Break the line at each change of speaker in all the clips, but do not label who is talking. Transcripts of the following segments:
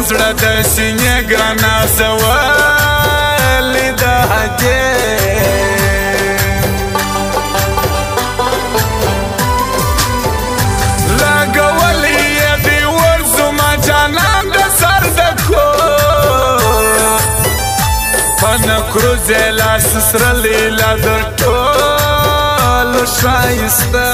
زړه د سینې ګرانه زولې د هدې لګولې یې دې ورځما جانان د سر د کور په نکرو ځې لاس سرلې لا د ټولو ښایسته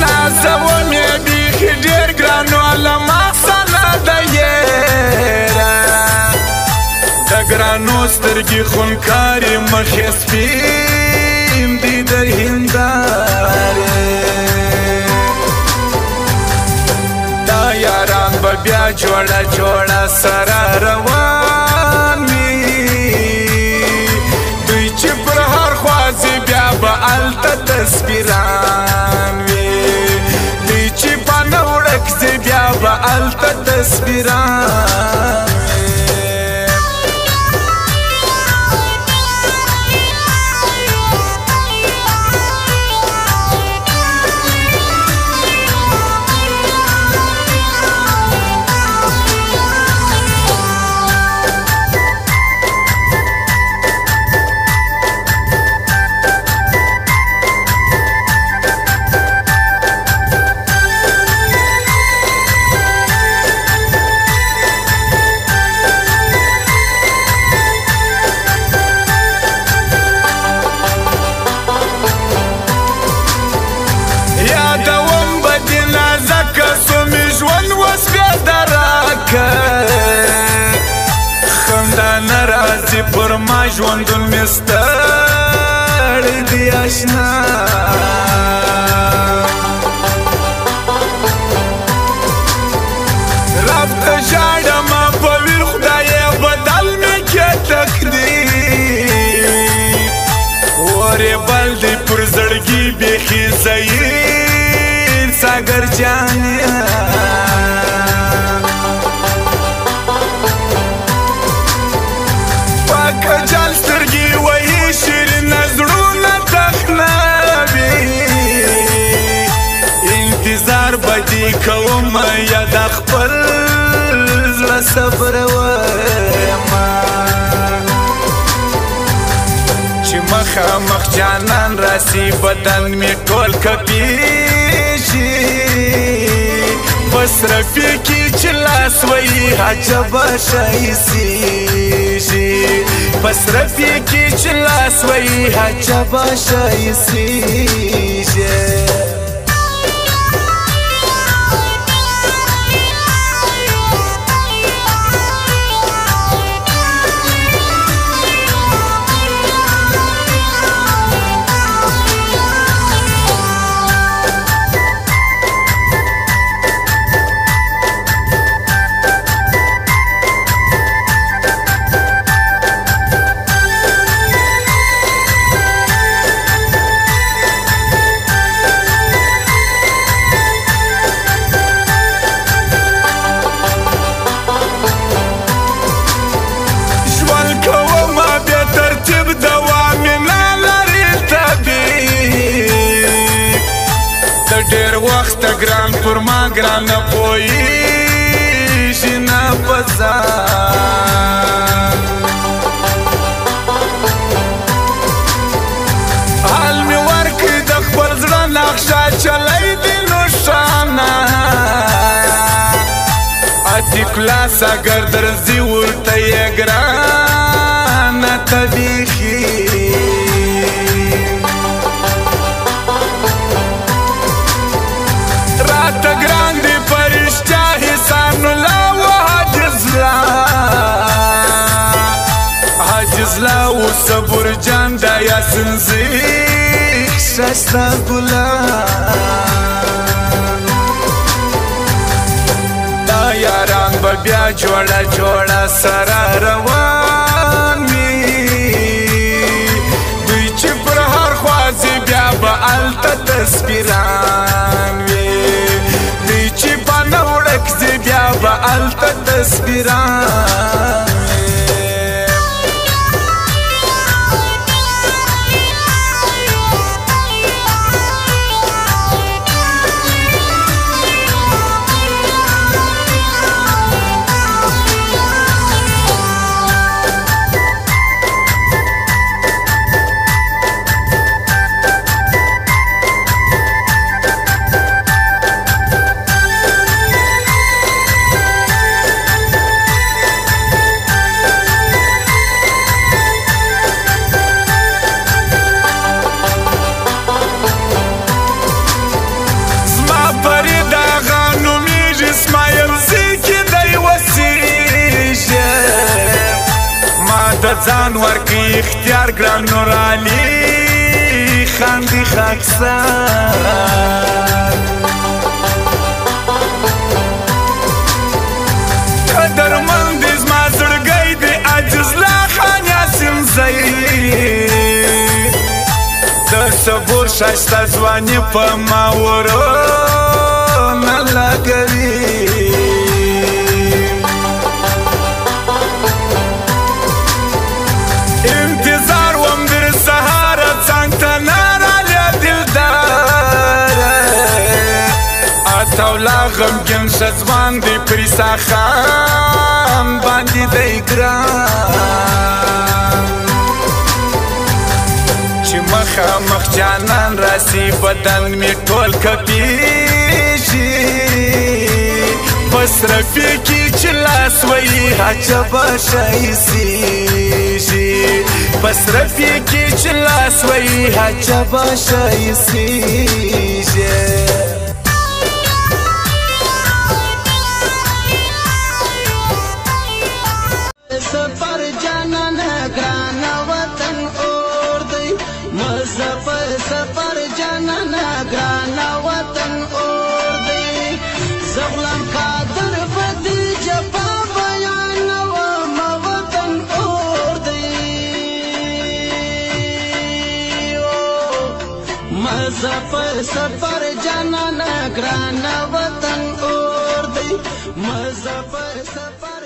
نازوم یې بیخي ډېر ګرانو له ما سره د یېره د ګرانو سترګې خونکارې مخ یې سپین دي د هندارې دا یاران به بیا جوړه جوړه سره روان وي دوی چې پر هر خوا ځي بیا به هلته تصویران وي دوی چې په نه ورک ځي بیا به هلته تصویران خندانه راځي پر ما ژوندون مې ستړی دی اشنا رب ته ژاړمه په ویر خدایه بدل مې کې تقدیر ورې بل دی پر زړګي بیخي زهیر ساګر جانې کجال سترګې وهي شیرینه زړونه تخنوي انتظار به دې کومه یا د خپل زړه صبرومه چې مخامخ جانان راسي بدن مې ټول کپېږي مصرفي کې چې لاس وهي عجبه ښایسېږي مصرفي کې چې لاس وهي عجبه ښایسېږي ډېر وخت ګران پر ما ګران نه پوهېږي نه په ځان حال مې ورکړي د خپل زړه نقشه چلی دي نوښانه عتیق لاس اگر درځي ورته یې ګرانه ته بیخي راته ګران دي فرشته حسان الله و حاجز لا و صبر جان دا یاسین زیخ شسته ګلان دا یاران به بیا جوړه جوړه سره روان وي دوی چې پر هر خوا ځي بیا به هلته تصویران وي دوی چې په نه ورک ځي بیا به هلته تصویران ورکی اختیار ګران نور علي خاندي خاکسار قدرمند زما زړګی دی عجز لا خان یاسین زئی د صبر ښایسته ځواني په ما ورونه لګوي انتظار وم در سهاره څنګ ته نه رالی دلداره اتولا غمګین ښه ځوان دی پر عیسی خان باندې دی ګران چې مخامخ جانان راسي بدن مې ټول کپېږي په صرفې کې چې لاس وهي عجبه ښایسېږي په صرفې کې چې لاس وهي عجبه ښایسېږي
سفر جانان ګران وطن اور دی مظفر سفر جانان ګران وطن اور دی زغلم قادر بدی جفا بیان و وطن اور دی مظفر سفر جانان ګران وطن اور دی مظفر سفر